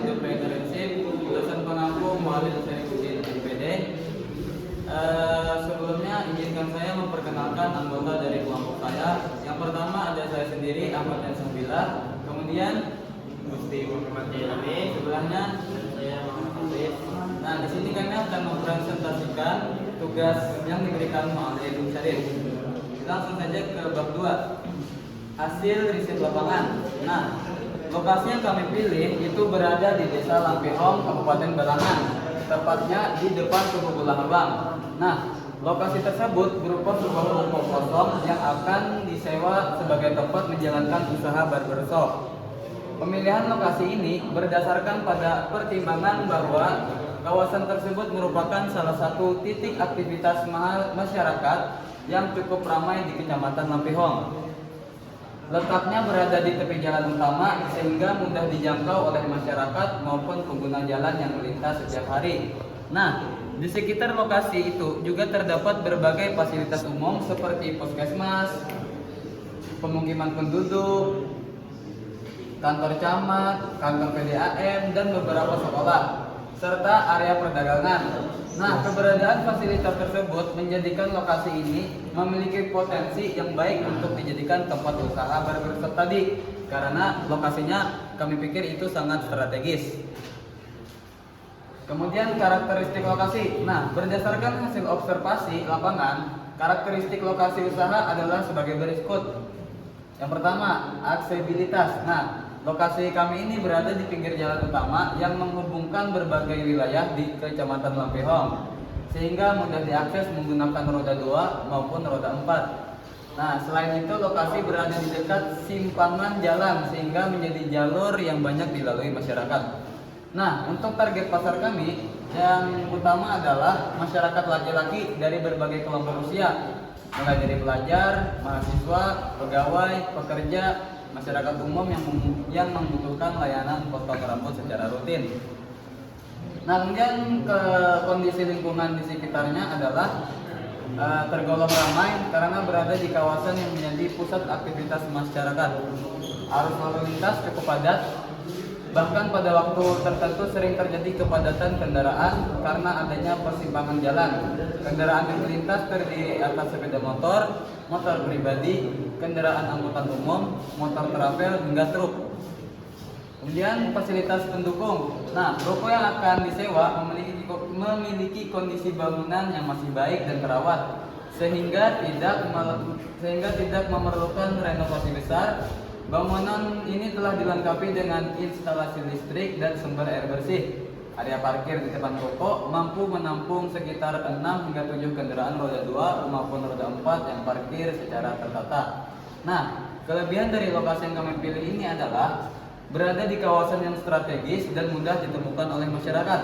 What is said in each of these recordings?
yaitu Prinsip dosen pengampu Muhammad Syarifuddin MPD. Sebelumnya izinkan saya memperkenalkan anggota dari kelompok saya. Yang pertama ada saya sendiri Ahmad Yansambila, kemudian Gusti Muhammad Jalawi, sebelahnya saya Muhammad Hafiz. Nah, di sini kami akan mempresentasikan tugas yang diberikan oleh Ibu Syarif. Langsung saja ke bab 2. Hasil riset lapangan. Nah, lokasi yang kami pilih itu berada di Desa Lampihong, Kabupaten Balangan, tepatnya di depan Tugu Bulah Abang. Nah, lokasi tersebut berupa sebuah ruko kosong yang akan disewa sebagai tempat menjalankan usaha barbershop. Pemilihan lokasi ini berdasarkan pada pertimbangan bahwa kawasan tersebut merupakan salah satu titik aktivitas masyarakat yang cukup ramai di Kecamatan Lampihong. Letaknya berada di tepi jalan utama sehingga mudah dijangkau oleh masyarakat maupun pengguna jalan yang melintas setiap hari. Nah, di sekitar lokasi itu juga terdapat berbagai fasilitas umum seperti puskesmas, pemukiman penduduk, kantor camat, kantor PDAM, dan beberapa sekolah, serta area perdagangan. Nah, keberadaan fasilitas tersebut menjadikan lokasi ini memiliki potensi yang baik untuk dijadikan tempat usaha barbershop tadi, karena lokasinya kami pikir itu sangat strategis. Kemudian karakteristik lokasi. Nah, berdasarkan hasil observasi lapangan, karakteristik lokasi usaha adalah sebagai berikut. Yang pertama, aksesibilitas. Nah, lokasi kami ini berada di pinggir jalan utama yang menghubungkan berbagai wilayah di Kecamatan Lampihong, sehingga mudah diakses menggunakan roda 2 maupun roda 4. Nah, selain itu lokasi berada di dekat simpangan jalan sehingga menjadi jalur yang banyak dilalui masyarakat. Nah, untuk target pasar kami yang utama adalah masyarakat laki-laki dari berbagai kelompok usia, mulai dari pelajar, mahasiswa, pegawai, pekerja, masyarakat umum yang membutuhkan layanan potong rambut secara rutin. Nah, kemudian ke kondisi lingkungan di sekitarnya adalah tergolong ramai karena berada di kawasan yang menjadi pusat aktivitas masyarakat. Arus lalu lintas cukup padat, bahkan pada waktu tertentu sering terjadi kepadatan kendaraan karena adanya persimpangan jalan. Kendaraan yang melintas terdiri atas sepeda motor, motor pribadi, kendaraan angkutan umum, motor travel, hingga truk. Kemudian fasilitas pendukung. Nah, ruko yang akan disewa memiliki kondisi bangunan yang masih baik dan terawat, sehingga tidak memerlukan renovasi besar. Bangunan ini telah dilengkapi dengan instalasi listrik dan sumber air bersih. Area parkir di depan ruko mampu menampung sekitar 6 hingga 7 kendaraan roda 2 maupun roda 4 yang parkir secara tertata. Nah, kelebihan dari lokasi yang kami pilih ini adalah berada di kawasan yang strategis dan mudah ditemukan oleh masyarakat.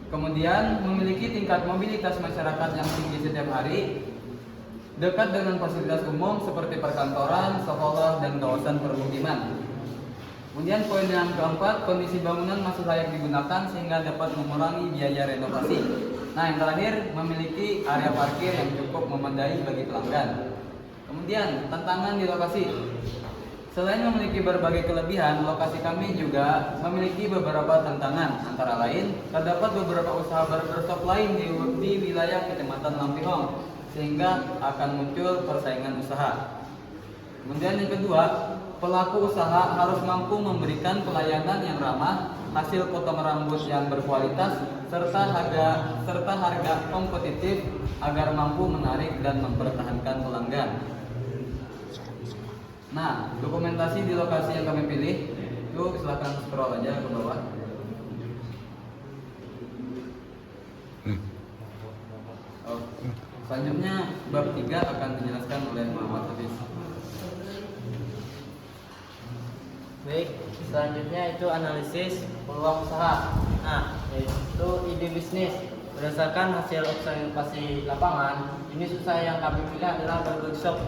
Kemudian memiliki tingkat mobilitas masyarakat yang tinggi setiap hari, dekat dengan fasilitas umum seperti perkantoran, sekolah, dan kawasan permukiman. Kemudian poin yang keempat, kondisi bangunan masih layak digunakan sehingga dapat mengurangi biaya renovasi. Nah, yang terakhir, memiliki area parkir yang cukup memadai bagi pelanggan. Kemudian tantangan di lokasi. Selain memiliki berbagai kelebihan, lokasi kami juga memiliki beberapa tantangan. Antara lain, terdapat beberapa usaha barbershop lain di wilayah Kecamatan Lampihong, sehingga akan muncul persaingan usaha. Kemudian yang kedua, pelaku usaha harus mampu memberikan pelayanan yang ramah, hasil potong rambut yang berkualitas, serta harga kompetitif agar mampu menarik dan mempertahankan pelanggan. Nah, dokumentasi di lokasi yang kami pilih itu silahkan scroll aja ke bawah. Selanjutnya bab 3 akan dijelaskan oleh Muhammad Hafiz. Baik, selanjutnya itu analisis peluang usaha. Nah, yaitu ide bisnis. Berdasarkan hasil observasi lapangan, ini usaha yang kami pilih adalah barbershop.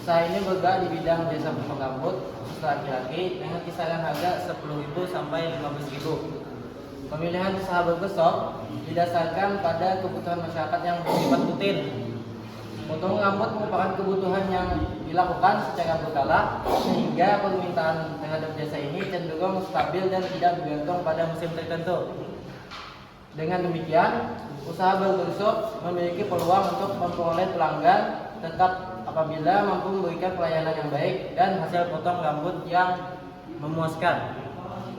Usaha ini bergerak di bidang jasa potong rambut khusus laki-laki dengan kisaran harga 10.000 sampai 15.000. Pemilihan usaha barbershop didasarkan pada kebutuhan masyarakat yang bersifat rutin. Potong rambut merupakan kebutuhan yang dilakukan secara berkala sehingga permintaan terhadap jasa ini cenderung stabil dan tidak bergantung pada musim tertentu. Dengan demikian, usaha barbershop memiliki peluang untuk memperoleh pelanggan tetap apabila mampu memberikan pelayanan yang baik dan hasil potong rambut yang memuaskan.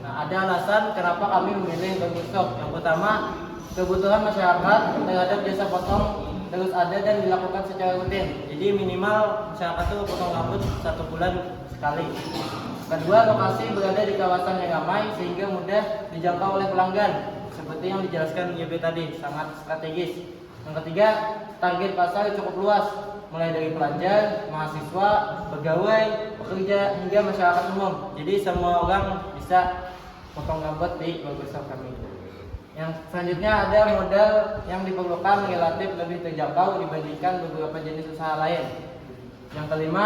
Nah, ada alasan kenapa kami memilih barbershop. Yang pertama, kebutuhan masyarakat terhadap jasa potong terus ada dan dilakukan secara rutin. Jadi minimal masyarakat itu potong rambut 1 bulan sekali. Kedua, lokasi berada di kawasan yang ramai sehingga mudah dijangkau oleh pelanggan. Seperti yang dijelaskan YB tadi, sangat strategis. Yang ketiga, target pasar cukup luas, mulai dari pelajar, mahasiswa, pegawai, pekerja, hingga masyarakat umum. Jadi semua orang bisa potong rambut di barbershop kami. Yang selanjutnya ada modal yang diperlukan relatif lebih terjangkau dibandingkan beberapa jenis usaha lain. Yang kelima,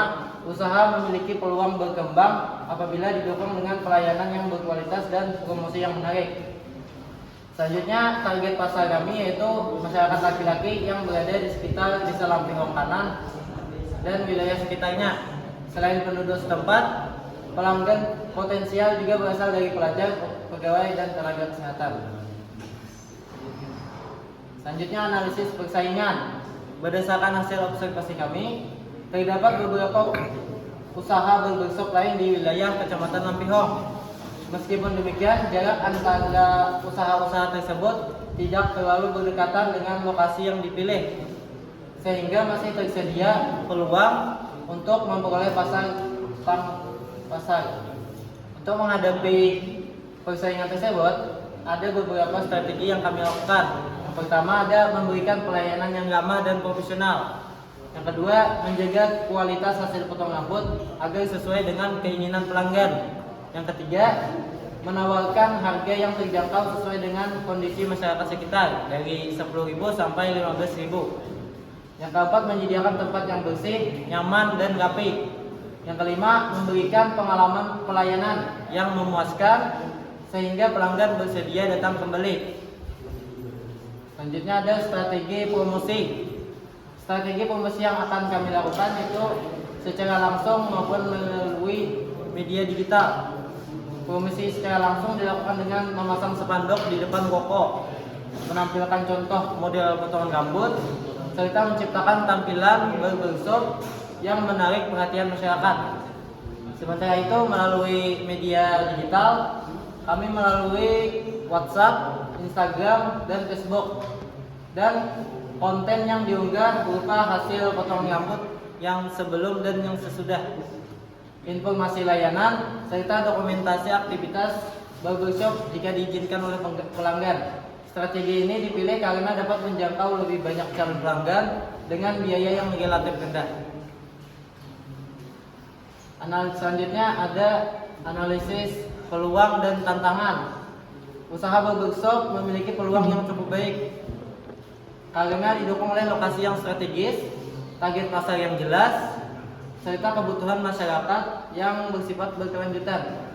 usaha memiliki peluang berkembang apabila didukung dengan pelayanan yang berkualitas dan promosi yang menarik. Selanjutnya, target pasar kami yaitu masyarakat laki-laki yang berada di sekitar Desa Lampihong Kanan dan wilayah sekitarnya. Selain penduduk setempat, pelanggan potensial juga berasal dari pelajar, pegawai, dan tenaga kesehatan. Selanjutnya, analisis persaingan. Berdasarkan hasil observasi kami, terdapat beberapa usaha barbershop lain di wilayah Kecamatan Lampihong. Meskipun demikian, jarak antara usaha-usaha tersebut tidak terlalu berdekatan dengan lokasi yang dipilih, sehingga masih tersedia peluang untuk memperoleh pasar. Untuk menghadapi persaingan tersebut, ada beberapa strategi yang kami lakukan. Yang pertama ada memberikan pelayanan yang ramah dan profesional. Yang kedua, menjaga kualitas hasil potong rambut agar sesuai dengan keinginan pelanggan. Yang ketiga, menawarkan harga yang terjangkau sesuai dengan kondisi masyarakat sekitar dari 10.000 sampai 15.000. Yang keempat, menyediakan tempat yang bersih, nyaman, dan rapi. Yang kelima, memberikan pengalaman pelayanan yang memuaskan sehingga pelanggan bersedia datang kembali. Selanjutnya ada strategi promosi. Strategi promosi yang akan kami lakukan itu secara langsung maupun melalui media digital. Promosi secara langsung dilakukan dengan memasang spanduk di depan toko, menampilkan contoh model potongan rambut, serta menciptakan tampilan barbershop yang menarik perhatian masyarakat. Sementara itu melalui media digital, kami melalui WhatsApp, Instagram, dan Facebook. Dan konten yang diunggah berupa hasil potongan rambut yang sebelum dan yang sesudah, informasi layanan, serta dokumentasi aktivitas barbershop jika diizinkan oleh pelanggan. Strategi ini dipilih karena dapat menjangkau lebih banyak calon pelanggan dengan biaya yang relatif rendah. Selanjutnya ada analisis peluang dan tantangan. Usaha barbershop memiliki peluang yang cukup baik karena didukung oleh lokasi yang strategis, target pasar yang jelas, serta kebutuhan masyarakat yang bersifat berkelanjutan.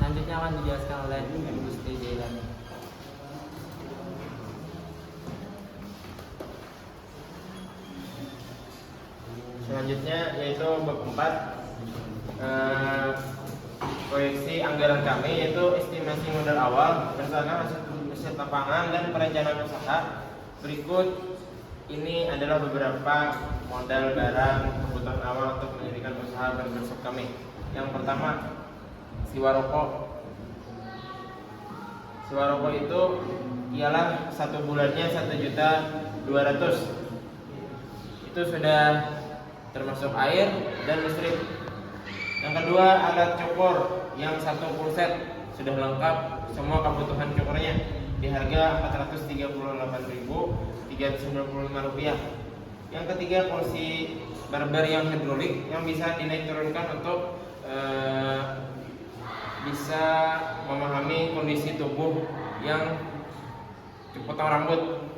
Selanjutnya akan dijelaskan oleh Ibu Siti Jailani. Selanjutnya yaitu bab 4, proyeksi anggaran kami yaitu estimasi modal awal berdasarkan hasil lapangan dan perencanaan usaha. Berikut ini adalah beberapa modal barang kebutuhan awal untuk mendirikan usaha barbershop kami. Yang pertama, sewa rokok. Sewa rokok itu ialah 1 bulannya 1.200.000. Itu sudah termasuk air dan listrik. Yang kedua, alat cukur yang 1 full set sudah lengkap semua kebutuhan cukurnya di harga Rp438.395. Yang ketiga, kursi barber yang hidrolik yang bisa dinaik turunkan untuk bisa memahami kondisi tubuh yang dipotong rambut.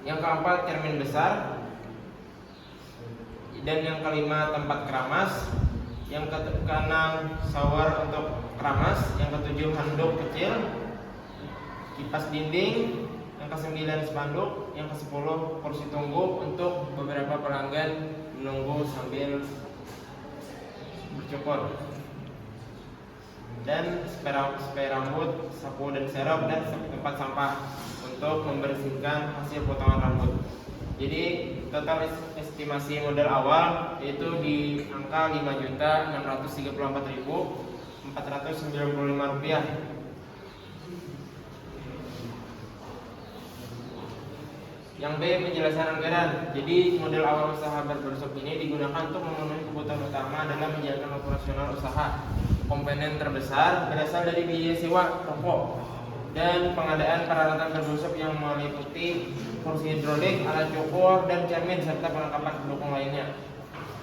Yang keempat, cermin besar. Dan yang kelima, tempat keramas. Yang keenam, shower untuk keramas. Yang ketujuh, handuk kecil, kipas dinding. Yang yang ke-9 spanduk, yang ke-10 kursi tunggu untuk beberapa pelanggan menunggu sambil bercukur. Dan spray rambut, sapu dan serep, dan tempat sampah untuk membersihkan hasil potongan rambut. Jadi total estimasi modal awal yaitu di angka Rp5.634.495. Yang B, penjelasan anggaran. Jadi modal awal usaha barbershop ini digunakan untuk memenuhi kebutuhan utama dalam menjalankan operasional usaha. Komponen terbesar berasal dari biaya sewa rokok dan pengadaan peralatan barbershop yang meliputi kursi hidrolik, alat cukur, dan cermin serta perlengkapan pendukung lainnya.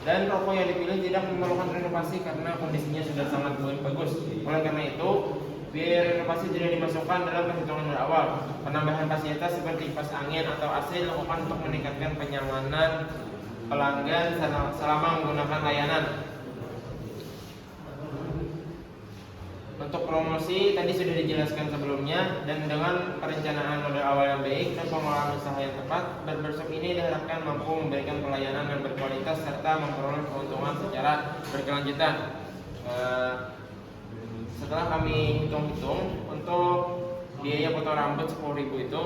Dan rokok yang dipilih tidak memerlukan renovasi karena kondisinya sudah sangat bagus. Oleh karena itu, biaya renovasi tidak dimasukkan dalam perhitungan modal awal. Penambahan fasilitas seperti kipas angin atau AC dilakukan untuk meningkatkan kenyamanan pelanggan selama menggunakan layanan. Untuk promosi tadi sudah dijelaskan sebelumnya, dan dengan perencanaan modal awal yang baik dan pengelolaan usaha yang tepat, barbershop ini diharapkan mampu memberikan pelayanan yang berkualitas serta memperoleh keuntungan secara berkelanjutan. Setelah kami hitung-hitung, untuk biaya potong rambut 10.000 itu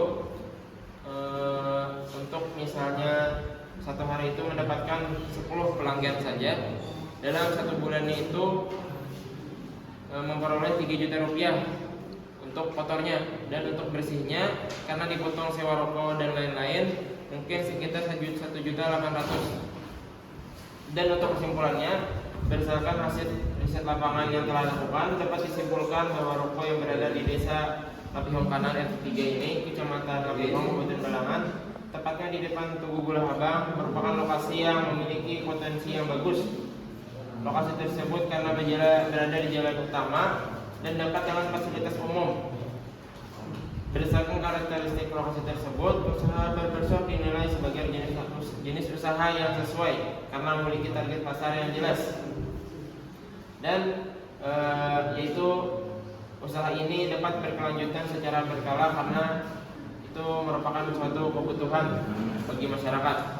untuk misalnya satu hari itu mendapatkan 10 pelanggan saja, dalam satu bulannya itu memperoleh Rp3 juta untuk kotornya, dan untuk bersihnya karena dipotong sewa rokok dan lain-lain mungkin sekitar Rp1.800.000. Dan untuk kesimpulannya, berdasarkan hasil riset lapangan yang telah dilakukan, dapat disimpulkan bahwa rokok yang berada di desa Lapihong Kanan RT 3 ini, Kecamatan Lapihong, Kabupaten Balangan, tepatnya di depan Tugu Gula Habang, merupakan lokasi yang memiliki potensi yang bagus. Lokasi tersebut karena berada di jalan utama dan dekat dengan fasilitas umum. Berdasarkan karakteristik lokasi tersebut, usaha barbershop dinilai sebagai jenis usaha yang sesuai karena memiliki target pasar yang jelas. Dan yaitu usaha ini dapat berkelanjutan secara berkala karena itu merupakan suatu kebutuhan bagi masyarakat.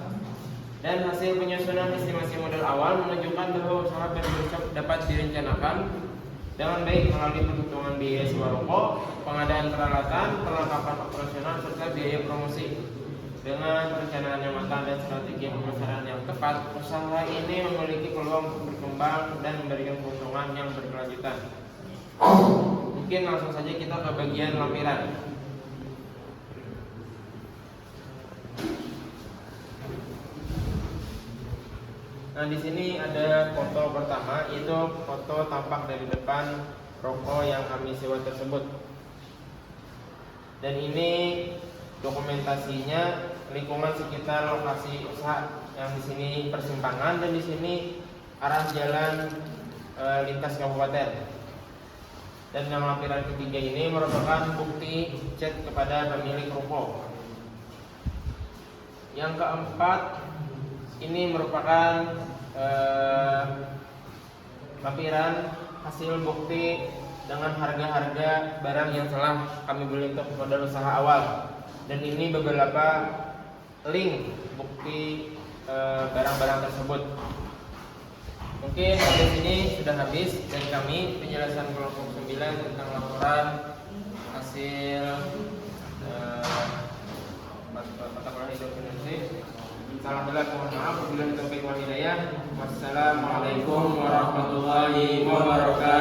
Dan hasil penyusunan estimasi modal awal menunjukkan bahwa usaha barbershop dapat direncanakan dengan baik melalui perhitungan biaya sewa rokok, pengadaan peralatan, perlengkapan operasional, serta biaya promosi. Dengan perencanaan yang matang dan strategi pemasaran yang tepat, usaha ini memiliki peluang untuk berkembang dan memberikan keuntungan yang berkelanjutan. Mungkin langsung saja kita ke bagian lampiran. Nah, di sini ada foto pertama, yaitu foto tampak dari depan rokok yang kami sewa tersebut. Dan ini dokumentasinya lingkungan sekitar lokasi usaha, yang di sini persimpangan dan di sini arah jalan lintas kabupaten. Dan yang lampiran ketiga ini merupakan bukti chat kepada pemilik rokok. Yang keempat, ini merupakan lampiran hasil bukti dengan harga-harga barang yang telah kami beli untuk modal usaha awal. Dan ini beberapa link bukti barang-barang tersebut. Oke, sampai sini sudah habis dari kami penjelasan kelompok 9 tentang laporan hasil mata kuliah hidup Indonesia. Salam belat, mohon maaf. Wabillahi taufiq wal hidayah. Wassalamualaikum warahmatullahi wabarakatuh.